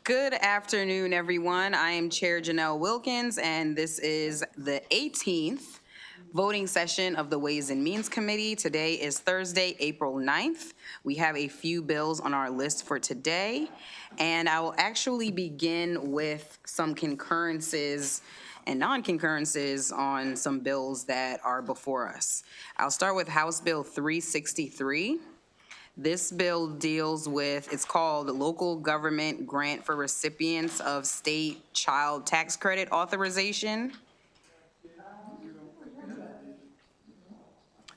Good afternoon, everyone. I am Chair Janelle Wilkins, and this is the 18th voting session of the Ways and Means Committee. Today is Thursday, April 9th. We have a few bills on our list for today, and I will actually begin with some concurrences and non-concurrences on some bills that are before us. I'll start with House Bill 363. This bill deals with, it's called Local Government Grant for Recipients of State Child Tax Credit Authorization.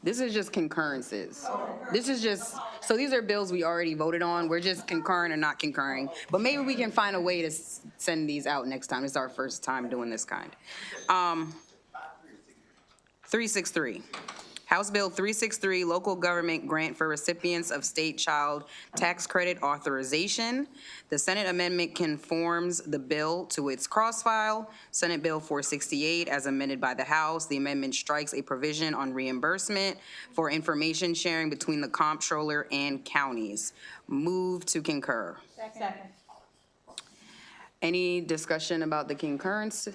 This is just concurrences. This is just, so these are bills we already voted on. We're just concurring or not concurring. But maybe we can find a way to send these out next time. It's our first time doing this kind. 363. House Bill 363, Local Government Grant for Recipients of State Child Tax Credit Authorization. The Senate amendment conforms the bill to its cross-file. Senate Bill 468, as amended by the House. The amendment strikes a provision on reimbursement for information sharing between the comptroller and counties. Move to concur. Second. Any discussion about the concurrence?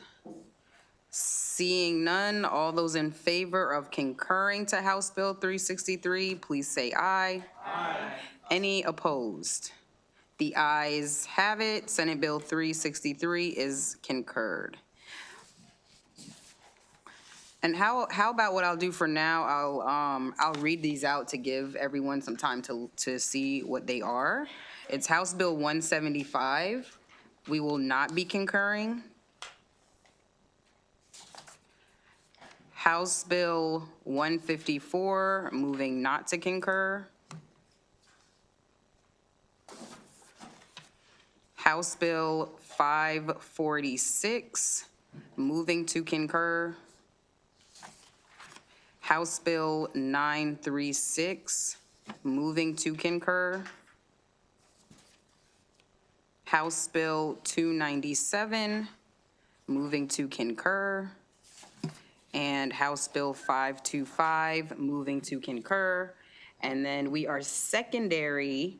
Seeing none, all those in favor of concurring to House Bill 363, please say aye. Aye. Any opposed? The ayes have it. Senate Bill 363 is concurred. And how about what I'll do for now? I'll read these out to give everyone some time to see what they are. It's House Bill 175. We will not be concurring. House Bill 154, moving not to concur. House Bill 546, moving to concur. House Bill 936, moving to concur. House Bill 297, moving to concur. And House Bill 525, moving to concur. And then we are secondary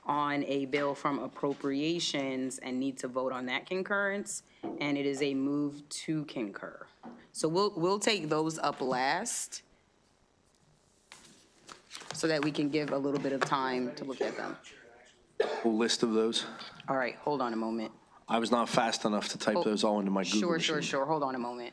on a bill from appropriations and need to vote on that concurrence. And it is a move to concur. So we'll take those up last so that we can give a little bit of time to look at them. Full list of those. All right, hold on a moment. I was not fast enough to type those all into my Google machine. Sure. Hold on a moment.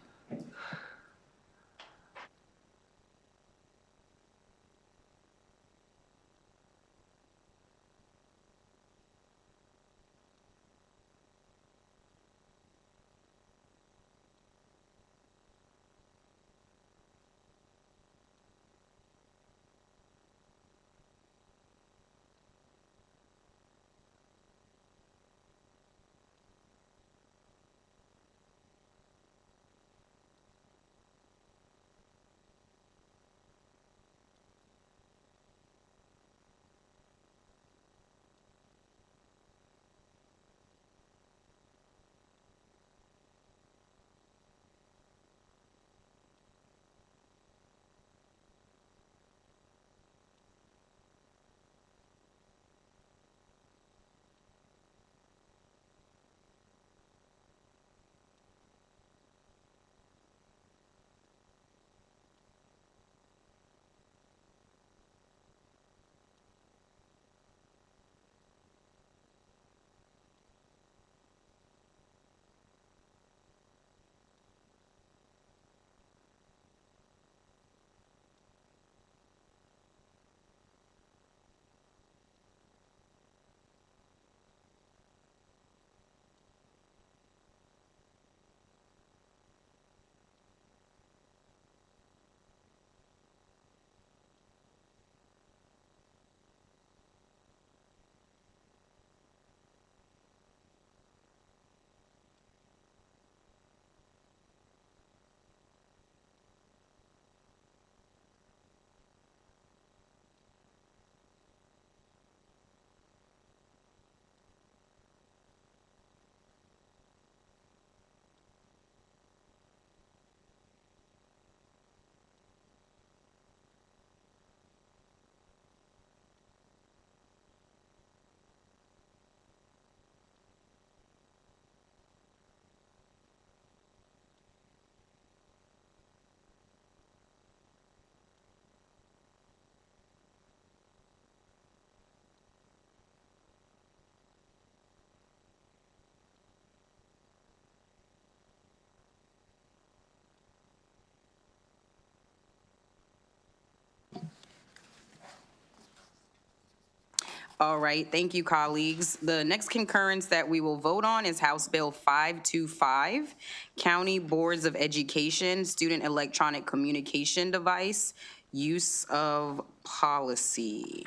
All right, thank you, colleagues. The next concurrence that we will vote on is House Bill 525, County Boards of Education Student Electronic Communication Device Use of Policy.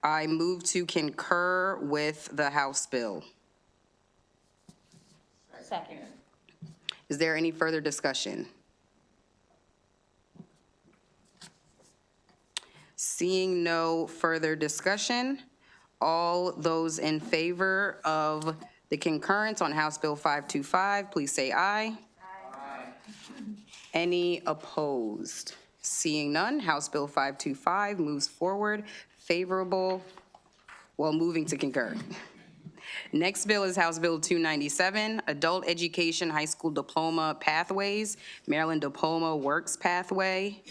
I move to concur with the House bill. Second. Is there any further discussion? Seeing no further discussion, all those in favor of the concurrence on House Bill 525, please say aye. Aye. Any opposed? Seeing none, House Bill 525 moves forward, favorable, well, moving to concur. Next bill is House Bill 297, Adult Education High School Diploma Pathways, Maryland Diploma Works Pathway.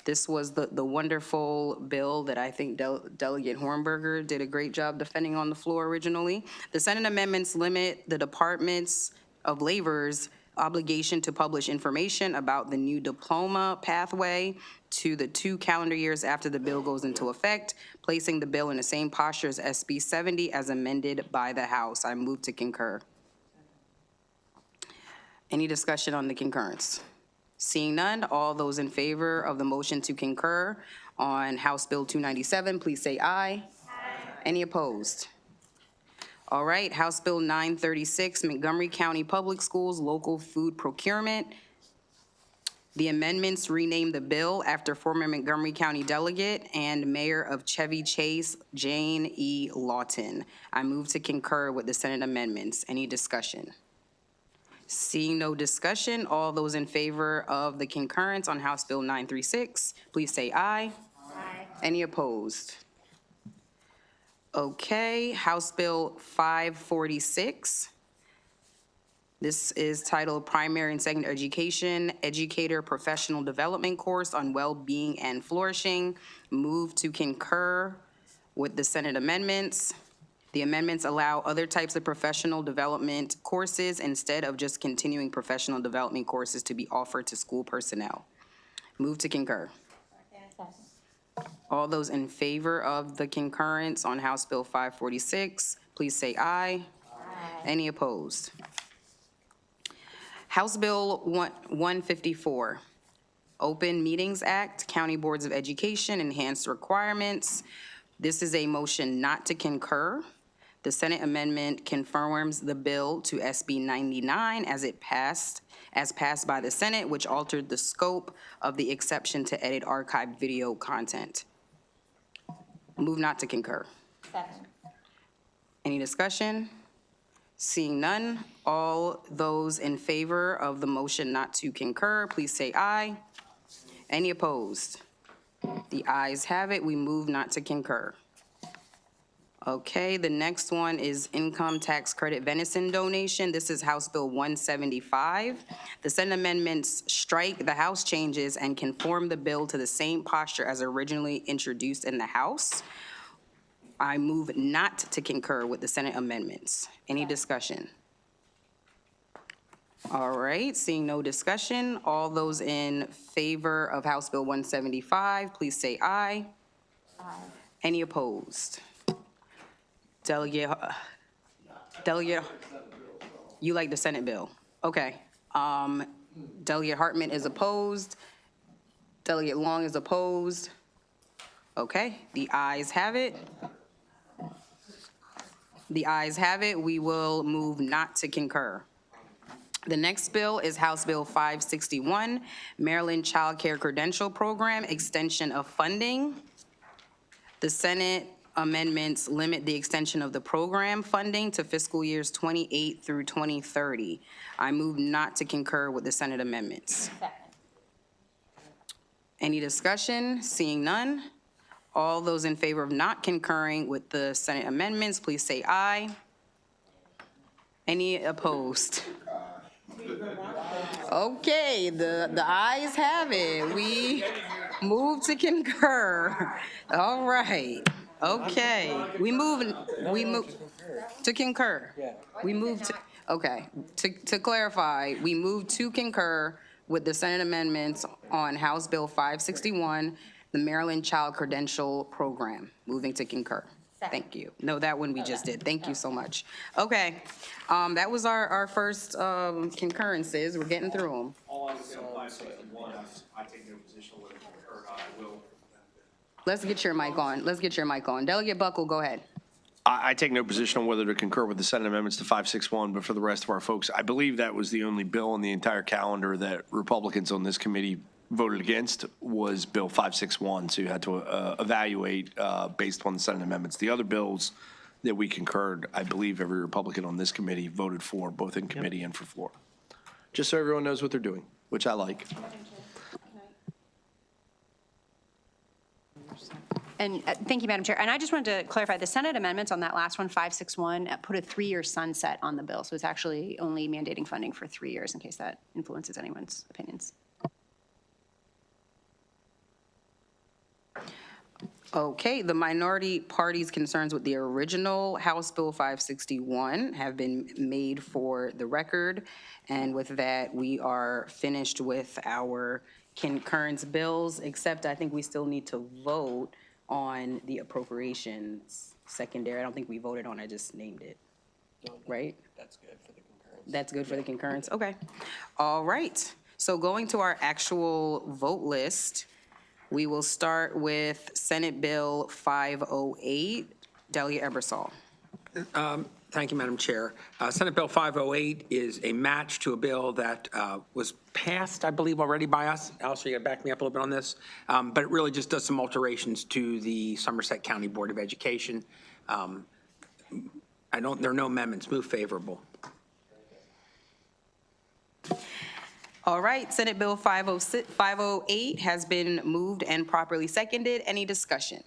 This was the wonderful bill that I think Delegate Hornberger did a great job defending on the floor originally. The Senate amendments limit the Departments of Labor's obligation to publish information about the new diploma pathway to the 2 calendar years after the bill goes into effect, placing the bill in the same posture as SB 70 as amended by the House. I move to concur. Any discussion on the concurrence? Seeing none, all those in favor of the motion to concur on House Bill 297, please say aye. Aye. Any opposed? All right, House Bill 936, Montgomery County Public Schools Local Food Procurement. The amendments rename the bill after former Montgomery County Delegate and Mayor of Chevy Chase, Jane E. Lawton. I move to concur with the Senate amendments. Any discussion? Seeing no discussion, all those in favor of the concurrence on House Bill 936, please say aye. Aye. Any opposed? Okay, House Bill 546. This is titled Primary and Secondary Education, Educator Professional Development Course on Well-Being and Flourishing. Move to concur with the Senate amendments. The amendments allow other types of professional development courses instead of just continuing professional development courses to be offered to school personnel. Move to concur. Second. All those in favor of the concurrence on House Bill 546, please say aye. Aye. Any opposed? House Bill 154, Open Meetings Act, County Boards of Education, Enhanced Requirements. This is a motion not to concur. The Senate amendment confirms the bill to SB 99 as passed by the Senate, which altered the scope of the exception to edit archived video content. Move not to concur. Second. Any discussion? Seeing none, all those in favor of the motion not to concur, please say aye. Any opposed? The ayes have it. We move not to concur. Okay, the next one is income tax credit venison donation. This is House Bill 175. The Senate amendments strike the House changes and conform the bill to the same posture as originally introduced in the House. I move not to concur with the Senate amendments. Any discussion? All right, seeing no discussion, all those in favor of House Bill 175, please say aye. Aye. Any opposed? Delegate, you like the Senate bill? Okay. Delegate Hartman is opposed. Delegate Long is opposed. Okay, the ayes have it. The ayes have it. We will move not to concur. The next bill is House Bill 561, Maryland Child Care Credential Program, Extension of Funding. The Senate amendments limit the extension of the program funding to fiscal years 28 through 2030. I move not to concur with the Senate amendments. Second. Any discussion? Seeing none. All those in favor of not concurring with the Senate amendments, please say aye. Any opposed? Okay, the ayes have it. We move to concur. All right. Okay, we move to concur. We moved to, okay, to clarify, we moved to concur with the Senate amendments on House Bill 561, the Maryland Child Credential Program. Moving to concur. Thank you. No, that one we just did. Thank you so much. Okay, that was our first concurrences. We're getting through them. All I was saying, 561, I take no position whether to concur or not, I will. Let's get your mic on. Let's get your mic on. Delegate Buckle, go ahead. I take no position on whether to concur with the Senate amendments to 561, but for the rest of our folks, I believe that was the only bill on the entire calendar that Republicans on this committee voted against was Bill 561. So you had to evaluate based on the Senate amendments. The other bills that we concurred, I believe every Republican on this committee voted for, both in committee and for floor. Just so everyone knows what they're doing, which I like. And thank you, Madam Chair. And I just wanted to clarify, the Senate amendments on that last one, 561, put a 3-year sunset on the bill. So it's actually only mandating funding for 3 years, in case that influences anyone's opinions. Okay, the minority party's concerns with the original House Bill 561 have been made for the record. And with that, we are finished with our concurrence bills, except I think we still need to vote on the appropriations secondary. I don't think we voted on it, I just named it, right? That's good for the concurrence. That's good for the concurrence, okay. All right, so going to our actual vote list, we will start with Senate Bill 508. Delegate Ebersol. Thank you, Madam Chair. Senate Bill 508 is a match to a bill that was passed, I believe, already by us. Alice, you got to back me up a little bit on this. But it really just does some alterations to the Somerset County Board of Education. There are no amendments. Move favorable. All right, Senate Bill 508 has been moved and properly seconded. Any discussion?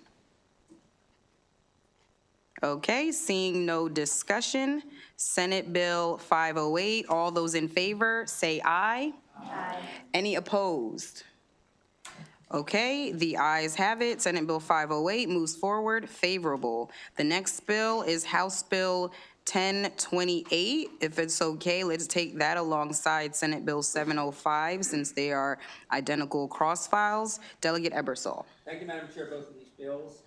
Okay, seeing no discussion, Senate Bill 508, all those in favor, say aye. Aye. Any opposed? Okay, the ayes have it. Senate Bill 508 moves forward, favorable. The next bill is House Bill 1028. If it's okay, let's take that alongside Senate Bill 705 since they are identical cross files. Delegate Ebersol. Thank you, Madam Chair. Both of these bills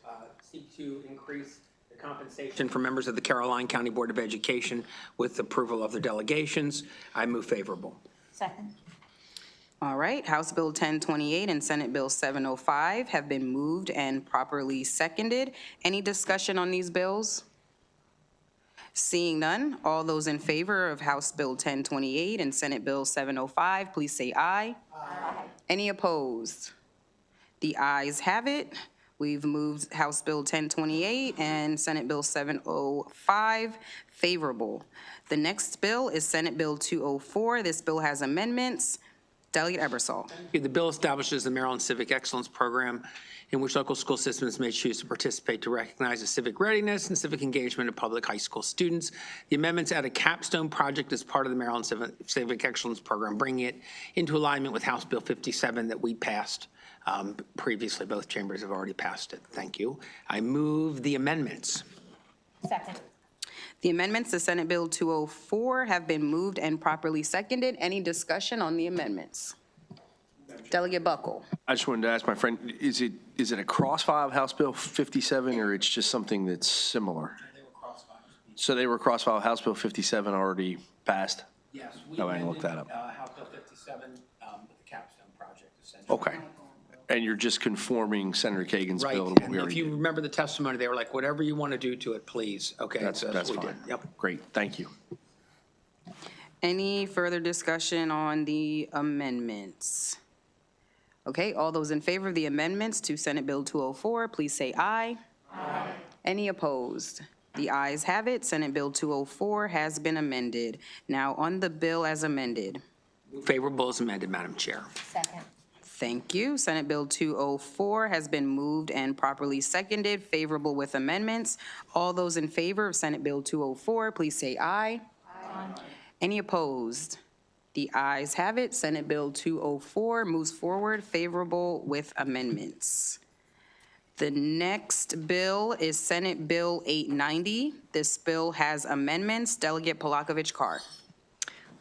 seek to increase the compensation for members of the Caroline County Board of Education with approval of their delegations. I move favorable. Second. All right, House Bill 1028 and Senate Bill 705 have been moved and properly seconded. Any discussion on these bills? Seeing none, all those in favor of House Bill 1028 and Senate Bill 705, please say aye. Aye. Any opposed? The ayes have it. We've moved House Bill 1028 and Senate Bill 705 favorable. The next bill is Senate Bill 204. This bill has amendments. Delegate Ebersol. The bill establishes the Maryland Civic Excellence Program in which local school systems may choose to participate to recognize the civic readiness and civic engagement of public high school students. The amendments add a capstone project as part of the Maryland Civic Excellence Program, bringing it into alignment with House Bill 57 that we passed previously. Both chambers have already passed it. Thank you. I move the amendments. Second. The amendments to Senate Bill 204 have been moved and properly seconded. Any discussion on the amendments? Delegate Buckle. I just wanted to ask my friend, is it a cross-file of House Bill 57, or it's just something that's similar? They were cross-filed. So they were cross-file, House Bill 57 already passed? Yes. Oh, I can look that up. House Bill 57 with the capstone project, essentially. Okay. And you're just conforming Senator Kagan's Right, bill to what and we if already you did? remember the testimony, they were like, whatever you want to do to it, please. Okay. That's what we fine. did. Yep. Great, thank you. Any further discussion on the amendments? Okay, all those in favor of the amendments to Senate Bill 204, please say aye. Aye. Any opposed? The ayes have it. Senate Bill 204 has been amended. Now, on the bill as amended. Favorable as amended, Madam Chair. Second. Thank you. Senate Bill 204 has been moved and properly seconded, favorable with amendments. All those in favor of Senate Bill 204, please say aye. Aye. Any opposed? The ayes have it. Senate Bill 204 moves forward, favorable with amendments. The next bill is Senate Bill 890. This bill has amendments. Delegate Polakovich-Carr.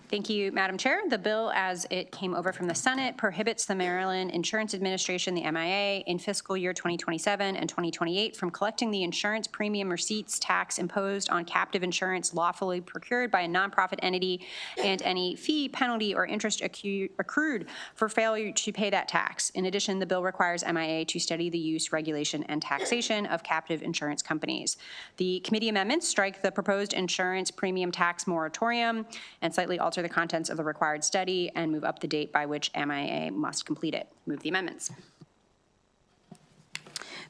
Thank you, Madam Chair. The bill, as it came over from the Senate, prohibits the Maryland Insurance Administration, the MIA, in fiscal year 2027 and 2028 from collecting the insurance premium receipts tax imposed on captive insurance lawfully procured by a nonprofit entity and any fee, penalty, or interest accrued for failure to pay that tax. In addition, the bill requires MIA to study the use, regulation, and taxation of captive insurance companies. The committee amendments strike the proposed insurance premium tax moratorium and slightly alter the contents of the required study and move up the date by which MIA must complete it. Move the amendments.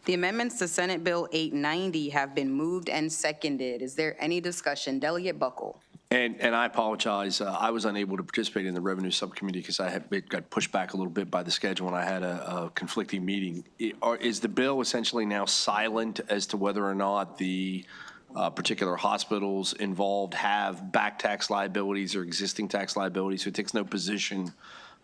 The amendments to Senate Bill 890 have been moved and seconded. Is there any discussion? Delegate Buckle. And I apologize, I was unable to participate in the Revenue Subcommittee because it got pushed back a little bit by the schedule and I had a conflicting meeting. Is the bill essentially now silent as to whether or not the particular hospitals involved have back tax liabilities or existing tax liabilities? So it takes no position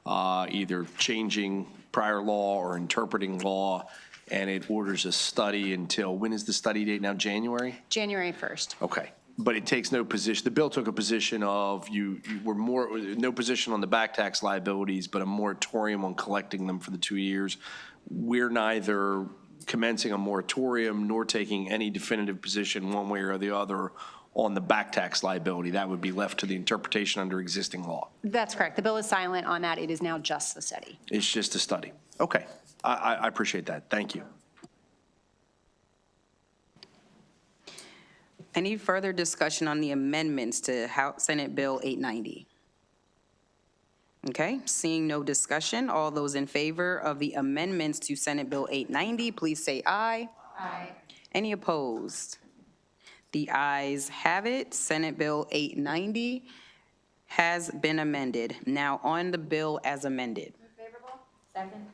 either changing prior law or interpreting law, and it orders a study until, when is the study date now, January? January 1st. Okay, but it takes no position, the bill took a position of you were no position on the back tax liabilities, but a moratorium on collecting them for the 2 years. We're neither commencing a moratorium nor taking any definitive position one way or the other on the back tax liability. That would be left to the interpretation under existing law. That's correct. The bill is silent on that. It is now just the study. It's just a study. Okay, I appreciate that. Thank you. Any further discussion on the amendments to Senate Bill 890? Okay, seeing no discussion, all those in favor of the amendments to Senate Bill 890, please say aye. Aye. Any opposed? The ayes have it. Senate Bill 890 has been amended. Now on the bill as amended. Favorable? Second.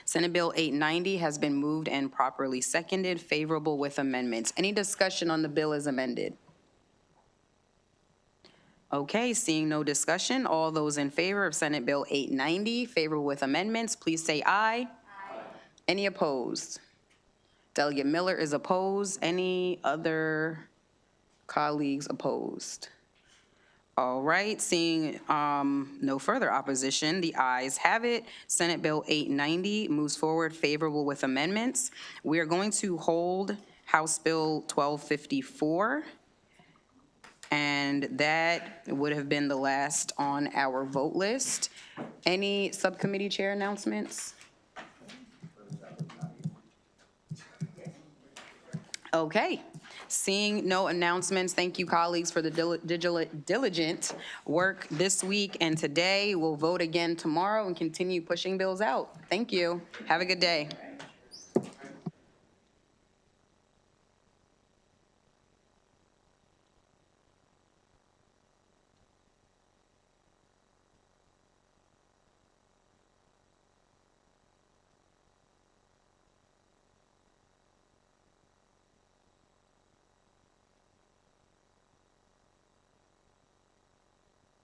Senate Bill 890 has been moved and properly seconded, favorable with amendments. Any discussion on the bill as amended? Okay, seeing no discussion, all those in favor of Senate Bill 890, favorable with amendments, please say aye. Aye. Any opposed? Delegate Miller is opposed. Any other colleagues opposed? All right, seeing no further opposition, the ayes have it. Senate Bill 890 moves forward, favorable with amendments. We are going to hold House Bill 1254. And that would have been the last on our vote list. Any subcommittee chair announcements? Okay, seeing no announcements, thank you, colleagues, for the diligent work this week and today. We'll vote again tomorrow and continue pushing bills out. Thank you. Have a good day.